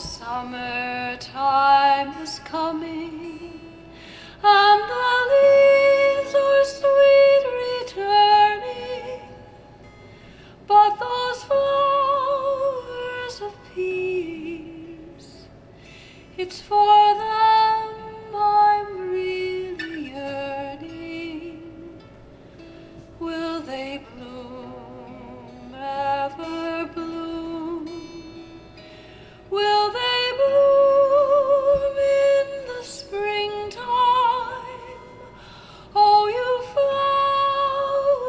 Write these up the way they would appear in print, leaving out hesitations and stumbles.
summertime is coming, and the leaves are sweet returning, but those flowers of peace, it's for them I'm really yearning. Will they bloom, ever bloom? Will they bloom in the springtime? Oh, you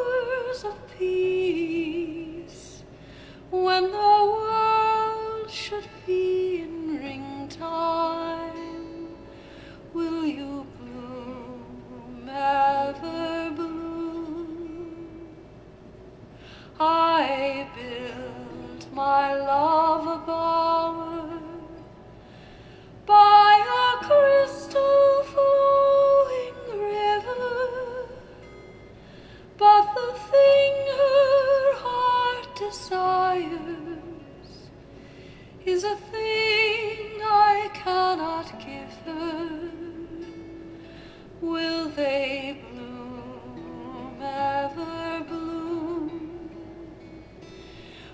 flowers of peace, when the world should be in ring time, will you bloom, ever bloom? I built my love a bower by a crystal flowing river, but the thing her heart desires is a thing I cannot give her. Will they bloom, ever bloom?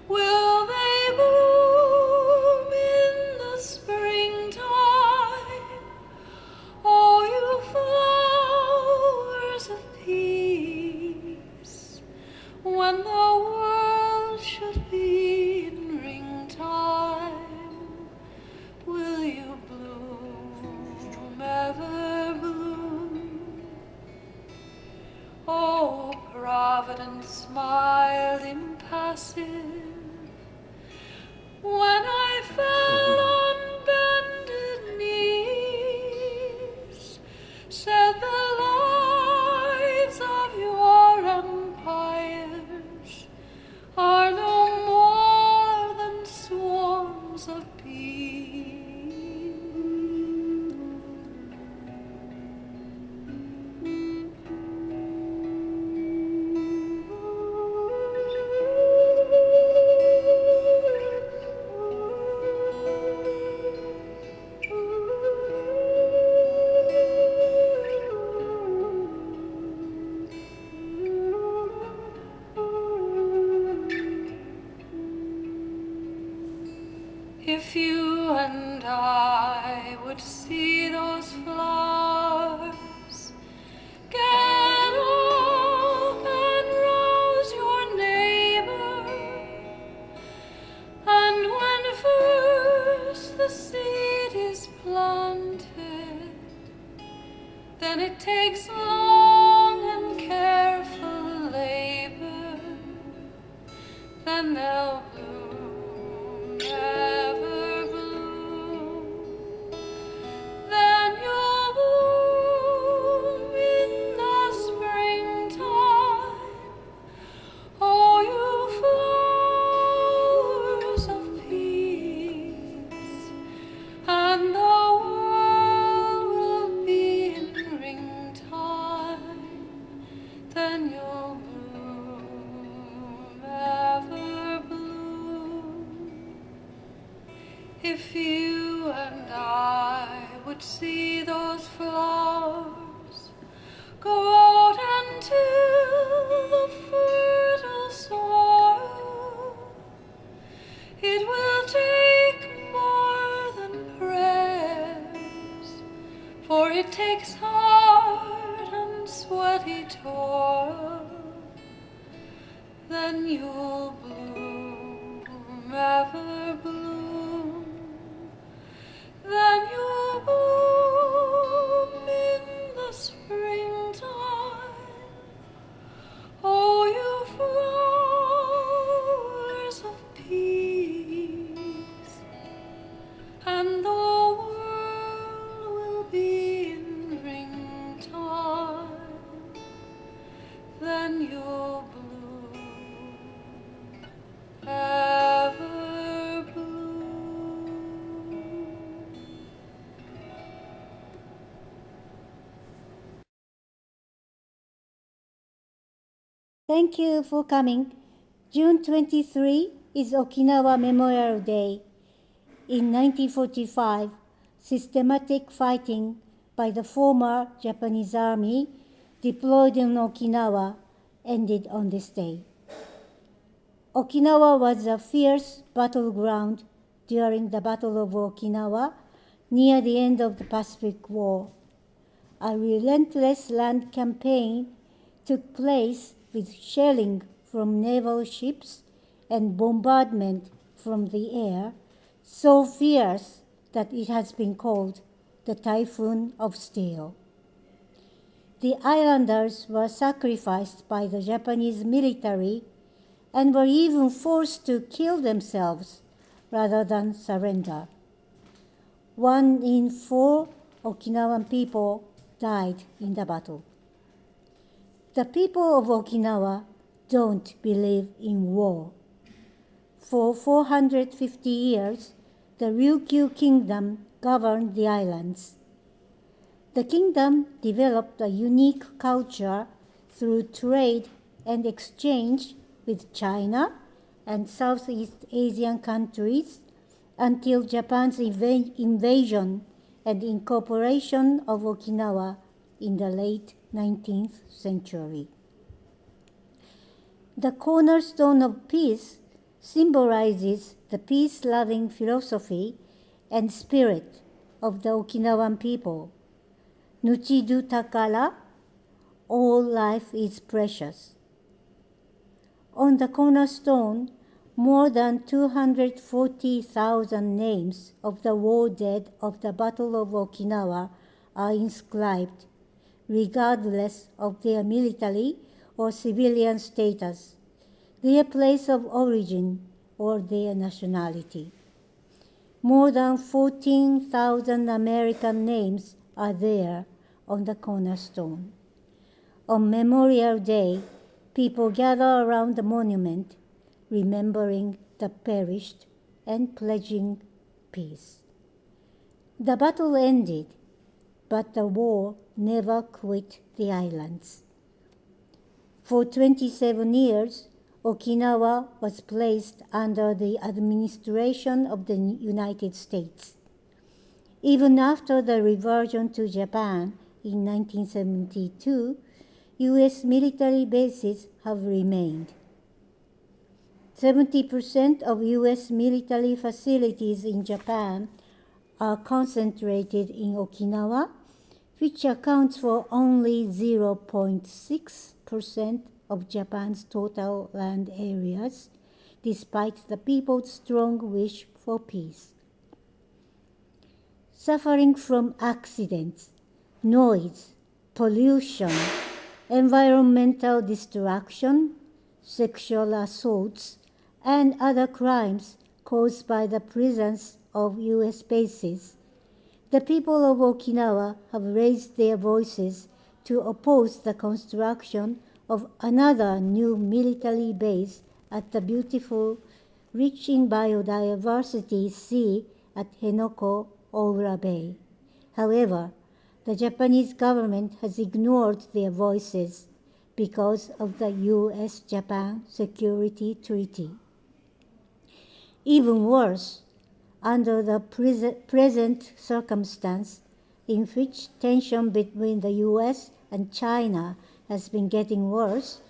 Will they bloom in the springtime? Oh, you flowers of peace, when the world should be in ring time, will you bloom, ever bloom? Oh, Providence smiled impassive when I fell on bended knees, said the lives of your empires are no more than swarms of bees. If you and I would see those flowers, get up and rouse your neighbor, and when first the seed is planted, then it takes long and careful labor, then they'll bloom, ever bloom. Then you'll bloom in the springtime. Oh, you flowers of peace, and the world will be in ring time. Then you'll bloom, ever bloom. If you and I would see those flowers, go out and till the fertile soil, it will take more than prayers, for it takes hard and sweaty toil. Then you'll bloom, ever bloom. Then you'll bloom in the springtime. Oh, you flowers of peace, and the world will be in ring time. Then you'll bloom, ever bloom. Thank you for coming. June 23 is Okinawa Memorial Day. in 1945, systematic fighting by the former Japanese army deployed in Okinawa ended on this day. Okinawa was a fierce battleground during the Battle of Okinawa near the end of the Pacific War. A relentless land campaign took place with shelling from naval ships and bombardment from the air, so fierce that it has been called the Typhoon of Steel. The islanders were sacrificed by the Japanese military and were even forced to kill themselves rather than surrender. 1 in 4 Okinawan people died in the battle. The people of Okinawa don't believe in war. For 450 years, the Ryukyu kingdom governed the islands. The kingdom developed a unique culture through trade and exchange with China and Southeast Asian countries until Japan's invasion and incorporation of Okinawa in the late 19th century. The cornerstone of peace symbolizes the peace-loving philosophy and spirit of the Okinawan people. Nuchidu takara, all life is precious. On the cornerstone, more than 240,000 names of the war dead of the Battle of Okinawa are inscribed, regardless of their military or civilian status, their place of origin, or their nationality. More than 14,000 American names are there on the cornerstone. On Memorial Day, people gather around the monument, remembering the perished and pledging peace. The battle ended, but the war never quit the islands. For 27 years, Okinawa was placed under the administration of the United States. Even after the reversion to Japan in 1972, U.S. military bases have remained. 70% of U.S. military facilities in Japan are concentrated in Okinawa, which accounts for only 0.6% of Japan's total land areas, despite the people's strong wish for peace. Suffering from accidents, noise, pollution, environmental destruction, sexual assaults, and other crimes caused by the presence of U.S. bases, the people of Okinawa have raised their voices to oppose the construction of another new military base at the beautiful, rich in biodiversity sea at Henoko-Oura Bay. However, the Japanese government has ignored their voices because of the U.S.-Japan Security Treaty. Even worse, under the present circumstance in which tension between the U.S. and China has been getting worse,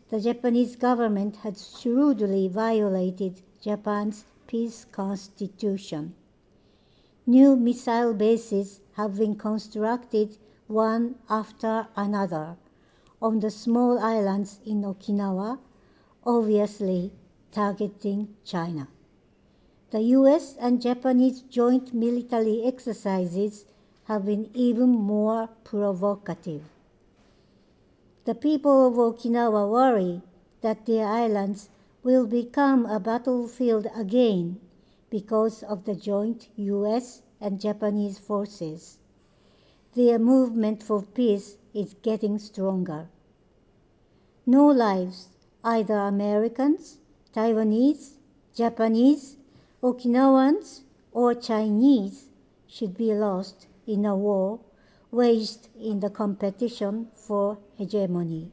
the Japanese government has shrewdly violated Japan's peace constitution. New missile bases have been constructed one after another on the small islands in Okinawa, obviously targeting China. The U.S. and Japanese joint military exercises have been even more provocative. The people of Okinawa worry that their islands will become a battlefield again because of the joint U.S. and Japanese forces. Their movement for peace is getting stronger. No lives, either Americans, Taiwanese, Japanese, Okinawans, or Chinese, should be lost in a war waged in the competition for hegemony.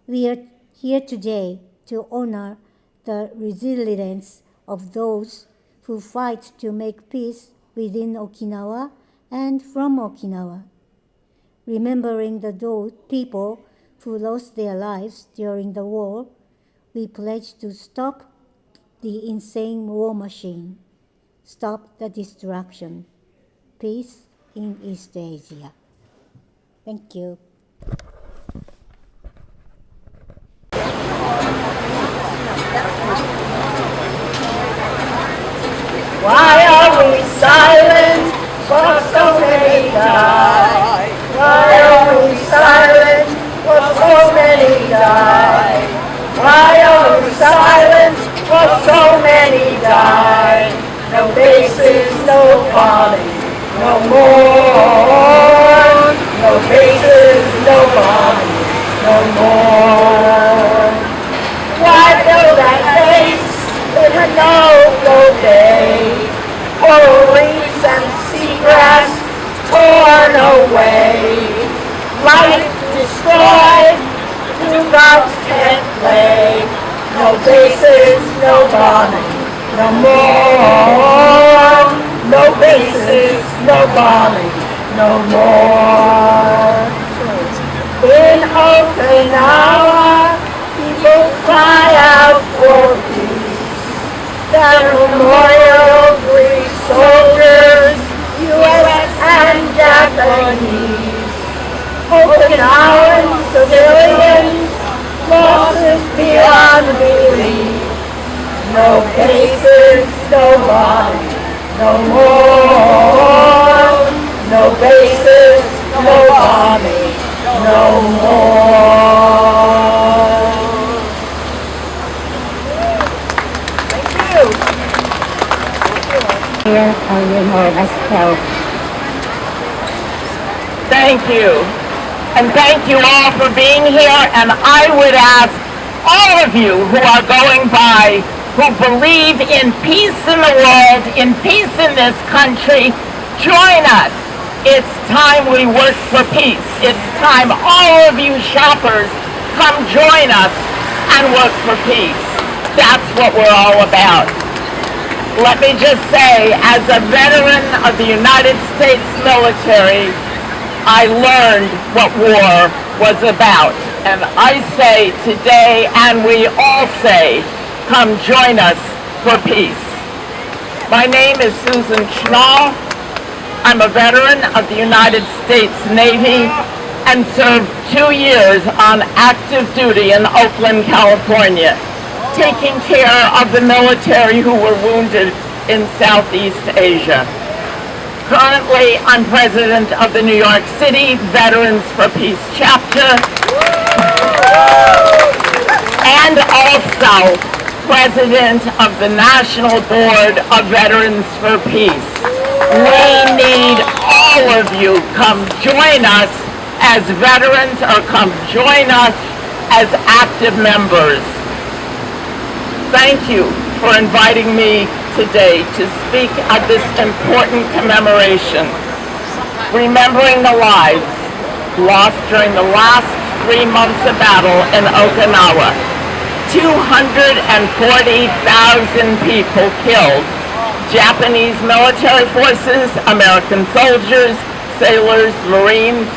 We are here today to honor the resilience of those who fight to make peace within Okinawa and from Okinawa. Remembering those people who lost their lives during the war, we pledge to stop the insane war machine, stop the destruction. Peace in East Asia. Thank you. Why are we silent for so many die? Why are we silent for so many die? Why are we silent for so many die? No bases, no bombing, no more. No bases, no bombing, no more. Why build that base in a no-go day? Coral reefs and seagrass torn away. Life destroyed, two dogs can't play. No bases, no bombing, no more. No bases, no bombing, no more. In Okinawa, people cry out for peace. The memorial Greek soldiers, U.S. and Japanese. Okinawan civilians, losses beyond belief. No cases, no bombing, no more. No bases, no bombing, no more. Thank you. Thank you. And thank you all for being here. And I would ask all of you who are going by, who believe in peace in the world, in peace in this country, join us. It's time we work for peace. It's time all of you shoppers come join us and work for peace. That's what we're all about. Let me just say, as a veteran of the United States military, I learned what war was about. And I say today, and we all say, come join us for peace. My name is Susan Schnall. I'm a veteran of the United States Navy and served 2 years on active duty in Oakland, California, taking care of the military who were wounded in Southeast Asia. Currently, I'm president of the New York City Veterans for Peace chapter, and also president of the National Board of Veterans for Peace. We need all of you. Come join us as veterans or come join us as active members. Thank you for inviting me today to speak at this important commemoration, remembering the lives lost during the last 3 months of battle in Okinawa. 240,000 people killed. Japanese military forces, American soldiers, sailors, Marines,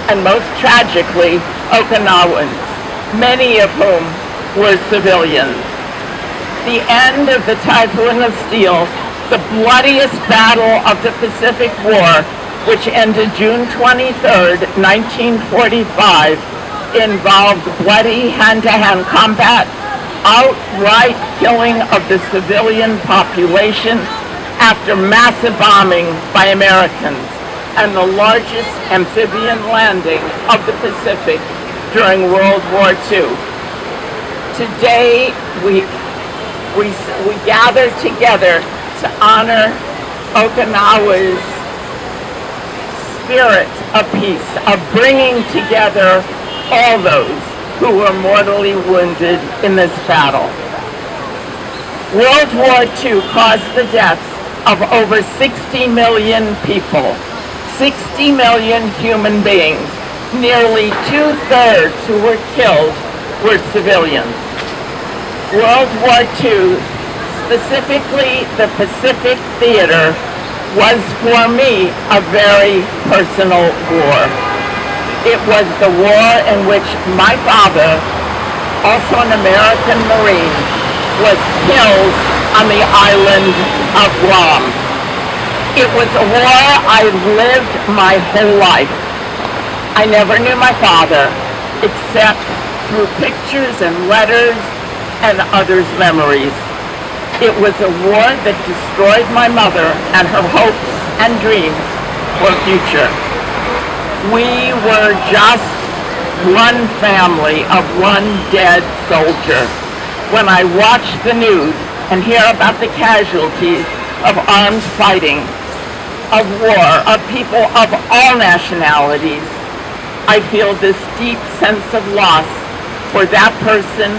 and most tragically, Okinawans, many of whom were civilians. The end of the Typhoon of Steel, the bloodiest battle of the Pacific War, which ended June 23rd, 1945, involved bloody hand-to-hand combat, outright killing of the civilian population after massive bombing by Americans, and the largest amphibian landing of the Pacific during World War II. Today, we gather together to honor Okinawa's spirit of peace, of bringing together all those who were mortally wounded in this battle. World War II caused the deaths of over 60 million people, 60 million human beings. Nearly 2/3 who were killed were civilians. World War II specifically the Pacific Theater, was for me a very personal war. It was the war in which my father, also an American Marine, was killed on the island of Guam. It was a war I lived my whole life. I never knew my father except through pictures and letters and others' memories. It was a war that destroyed my mother and her hopes and dreams for a future. We were just one family of one dead soldier. When I watch the news and hear about the casualties of armed fighting, of war, of people of all nationalities, I feel this deep sense of loss for that person,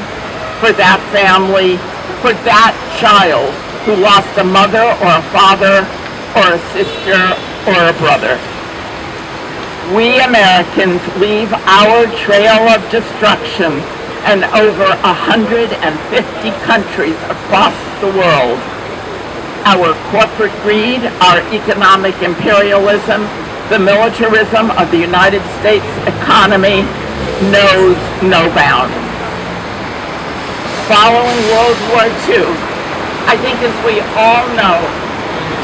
for that family, for that child who lost a mother or a father or a sister or a brother. We Americans leave our trail of destruction in over 150 countries across the world. Our corporate greed, our economic imperialism, the militarism of the United States economy knows no bounds. Following World War II, I think as we all know,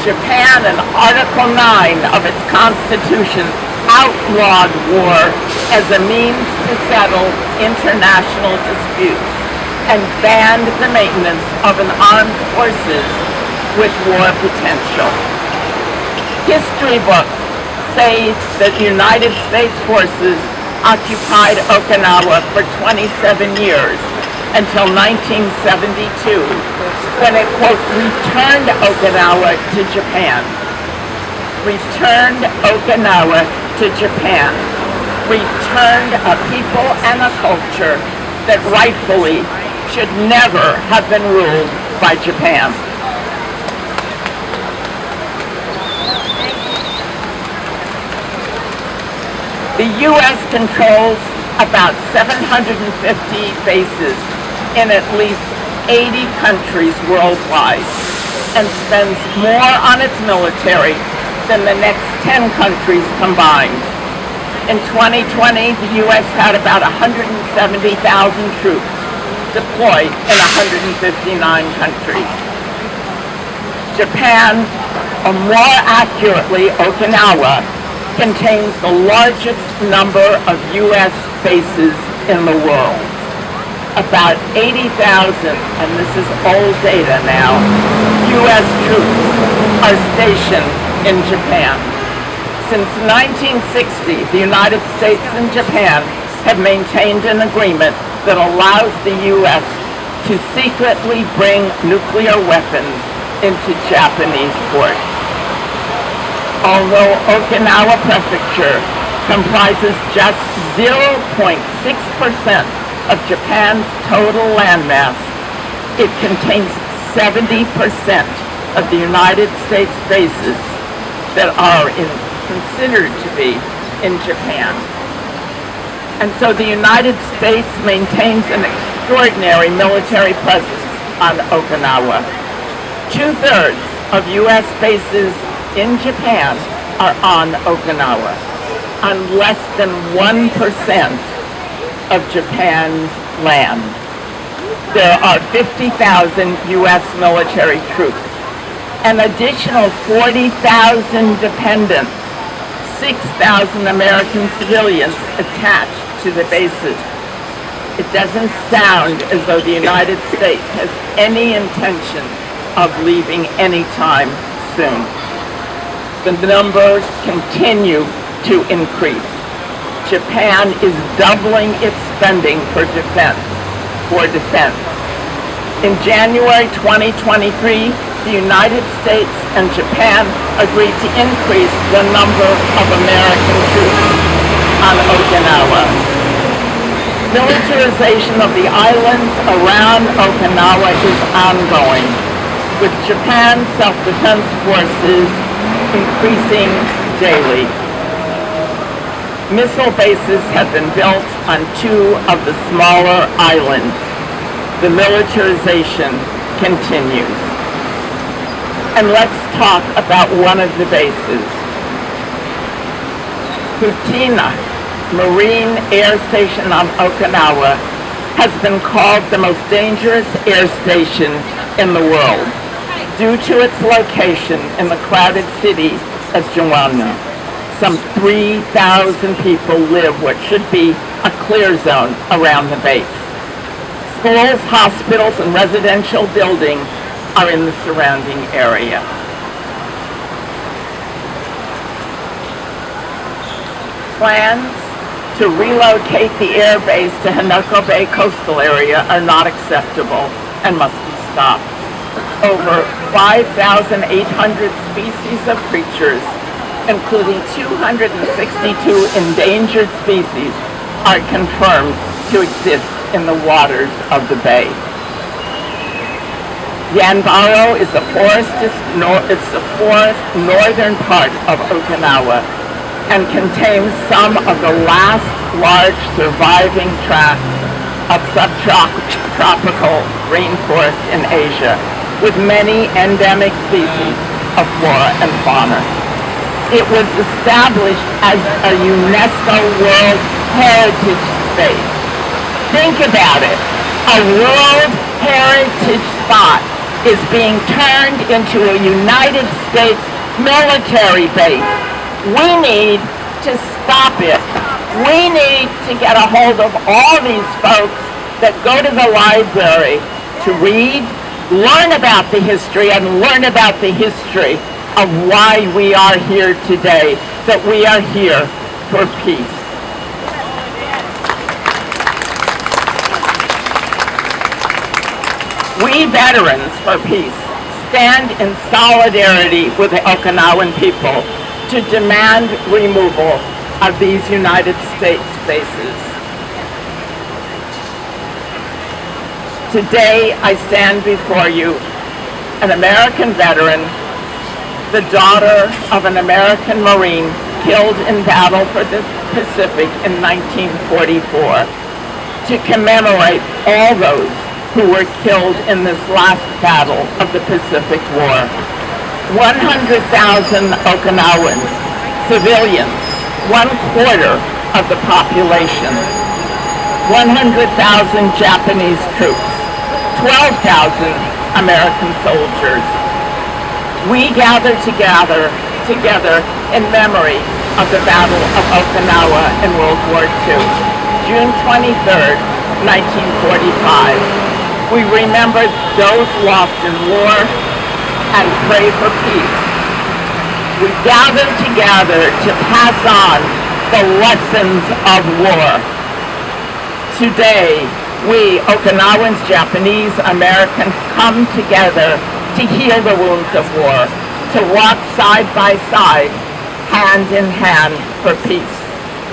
Japan in Article 9 of its constitution outlawed war as a means to settle international disputes and banned the maintenance of an armed forces with war potential. History books say that the United States forces occupied Okinawa for 27 years until 1972, when it, quote, returned Okinawa to Japan. Returned Okinawa to Japan. Returned a people and a culture that rightfully should never have been ruled by Japan. The U.S. controls about 750 bases in at least 80 countries worldwide and spends more on its military than the next 10 countries combined. In 2020, the U.S. had about 170,000 troops deployed in 159 countries. Japan, or more accurately Okinawa, contains the largest number of U.S. bases in the world. About 80,000, and this is old data now, U.S. troops are stationed in Japan. Since 1960, the United States and Japan have maintained an agreement that allows the U.S. to secretly bring nuclear weapons into Japanese ports. Although Okinawa Prefecture comprises just 0.6% of Japan's total landmass, it contains 70% of the United States bases that are considered to be in Japan. And so the United States maintains an extraordinary military presence on Okinawa. 2/3 of U.S. bases in Japan are on Okinawa, on less than 1% of Japan's land. There are 50,000 U.S. military troops, an additional 40,000 dependents, 6,000 American civilians attached to the bases. It doesn't sound as though the United States has any intention of leaving anytime soon. The numbers continue to increase. Japan is doubling its spending for defense. In January 2023, the United States and Japan agreed to increase the number of American troops on Okinawa. Militarization of the islands around Okinawa is ongoing, with Japan's self-defense forces increasing daily. Missile bases have been built on 2 of the smaller islands. The militarization continues. And let's talk about one of the bases. Futina Marine Air Station on Okinawa has been called the most dangerous air station in the world due to its location in the crowded city of Joanna. Some 3,000 people live what should be a clear zone around the base. Schools, hospitals, and residential buildings are in the surrounding area. Plans to relocate the air base to Hanako Bay coastal area are not acceptable and must be stopped. Over 5,800 species of creatures, including 262 endangered species, are confirmed to exist in the waters of the bay. Yanbaro is the forest northern part of Okinawa and contains some of the last large surviving tracts of subtropical rainforest in Asia, with many endemic species of flora and fauna. It was established as a UNESCO World Heritage Space. Think about it. A World Heritage spot is being turned into a United States military base. We need to stop it. We need to get a hold of all these folks that go to the library to read, learn about the history, and learn about the history of why we are here today, that we are here for peace. We veterans for peace stand in solidarity with the Okinawan people to demand removal of these United States bases. Today, I stand before you, an American veteran, the daughter of an American Marine killed in battle for the Pacific in 1944, to commemorate all those who were killed in this last battle of the Pacific War. 100,000 Okinawans, civilians, 1/4 of the population, 100,000 Japanese troops, 12,000 American soldiers. We gather together in memory of the Battle of Okinawa in World War II, June 23rd, 1945. We remember those lost in war and pray for peace. We gather together to pass on the lessons of war. Today, we Okinawans, Japanese, Americans come together to heal the wounds of war, to walk side by side, hand in hand for peace,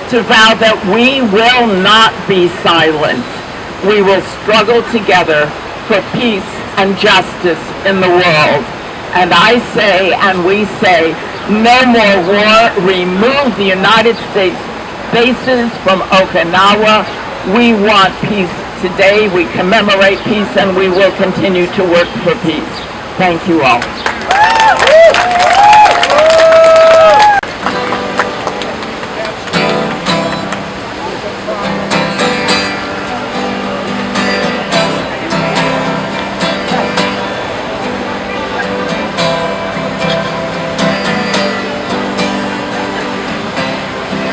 to vow that we will not be silent. We will struggle together for peace and justice in the world. And I say, and we say, no more war. Remove the United States bases from Okinawa. We want peace today. We commemorate peace, and we will continue to work for peace. Thank you all.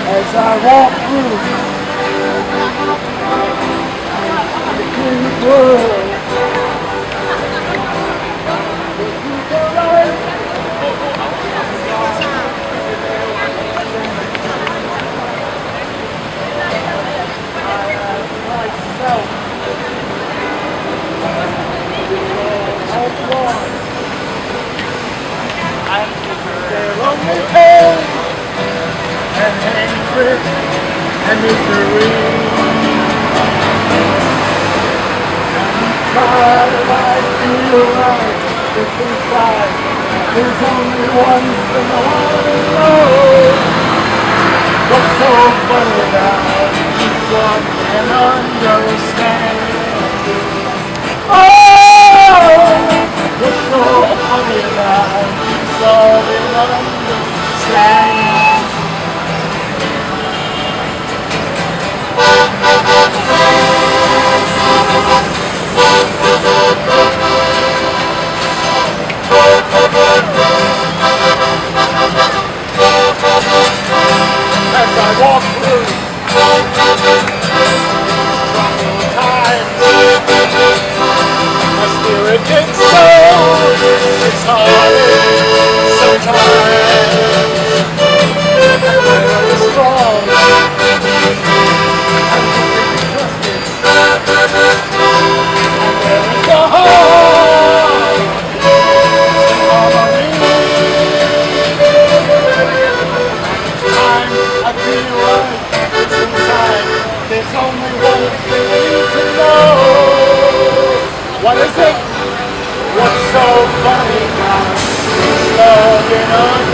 As I walk through the big world, and hatred and misery. But I feel right deep inside. There's only one thing I wanna know. What's so funny about what can understand? Oh, what's so funny about What is it? What's so funny about loving on